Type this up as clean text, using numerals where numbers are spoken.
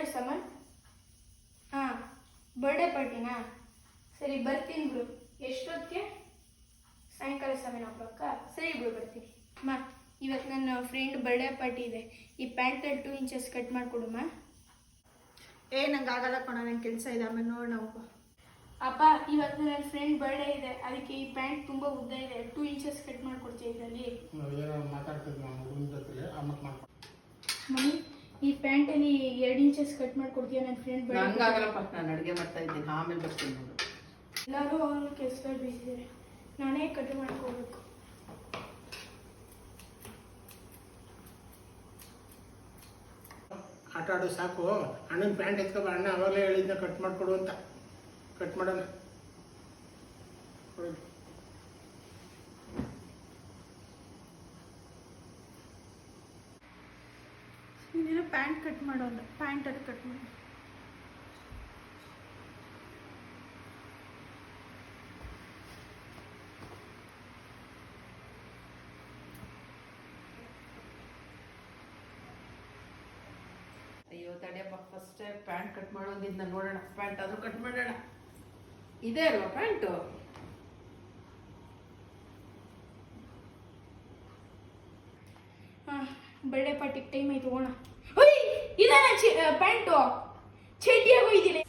ಡ್ರೆಸ್ಸಮ್ಮ? ಹಾಂ, ಬರ್ಡೇ ಪಾರ್ಟಿನಾ? ಸರಿ ಬರ್ತೀನಿ ಬಿಡು. ಎಷ್ಟೊತ್ತಿಗೆ? ಸಾಯಂಕಾಲ 7 o'clock. ಸರಿ ಬಿಡು ಬರ್ತೀನಿ. ಅಮ್ಮ, ಇವತ್ತು ನನ್ನ ಫ್ರೆಂಡ್ ಬರ್ಡೇ ಪಾರ್ಟಿ ಇದೆ. ಈ ಪ್ಯಾಂಟಲ್ಲಿ 2 inches ಕಟ್ ಮಾಡಿಕೊಡುಮ್ಮ. ನಂಗೆ ಆಗಲ್ಲ ಕಣ, ನಂಗೆ ಕೆಲಸ ಇದೆ, ಆಮೇಲೆ ನೋಡೋಣ. ಅಪ್ಪ, ಇವತ್ತು ನನ್ನ ಫ್ರೆಂಡ್ ಬರ್ಡೇ ಇದೆ, ಅದಕ್ಕೆ ಈ ಪ್ಯಾಂಟ್ ತುಂಬ ಉದ್ದ ಇದೆ, 2 inches ಕಟ್ ಮಾಡಿಕೊಡ್ತೀಯ ಇದರಲ್ಲಿ? ಮಮ್ಮಿ, ಈ ಪ್ಯಾಂಟಲ್ಲಿ 2 inches ಕಟ್ ಮಾಡಿಕೊಡ್ತೀಯ ನನ್ನ ಫ್ರೆಂಡ್ ಬರ್ಡೇ? ನಂಗಾಗಲ್ಲಪ್ಪ, ನಾನು ಅಡುಗೆ ಮಾಡ್ತಾ ಇದ್ದೀನಿ, ಆಮೇಲೆ ಬರ್ತೀನಿ ನೋಡು. ಎಲ್ಲರೂ ಅವನು ಕೆಲಸದಲ್ಲಿ ಬಿಸಿದ್ದಾರೆ, ನಾನೇ ಕಟ್ ಮಾಡ್ಕೋಬೇಕು. ಆಟ ಆಡೋ ಸಾಕು. ಅಣ್ಣನ ಪ್ಯಾಂಟ್ ಎತ್ಕೊಬ, ಅಣ್ಣ ಅವಾಗಲೇ ಹೇಳಿದ್ನ ಕಟ್ ಮಾಡಿಕೊಡು ಅಂತ. ಕಟ್ ಮಾಡೋಣ. ನೀನು ಪ್ಯಾಂಟ್ ಕಟ್ ಮಾಡೋಲ್ಲ, ಪ್ಯಾಂಟ್ ಅದು ಕಟ್ ಮಾಡಿ. ಅಯ್ಯೋ ತಡೆಯಪ್ಪ, ಫಸ್ಟ್ ಪ್ಯಾಂಟ್ ಕಟ್ ಮಾಡೋದಿದ್ನ ನೋಡೋಣ. ಪ್ಯಾಂಟ್ ಆದರೂ ಕಟ್ ಮಾಡೋಣ. ಇದೆ ಅಲ್ವಾ ಪ್ಯಾಂಟು? ಹಾಂ, ಬರ್ಡೇ ಪಾರ್ಟಿಗೆ ಟೈಮ್ ಆಯ್ತು, ಹೋಗೋಣ. ಇದಾನ ಪ್ಯಾಂಟು ಚಡ್ಡಿಯಾಗೋಯ್ತೀನಿ.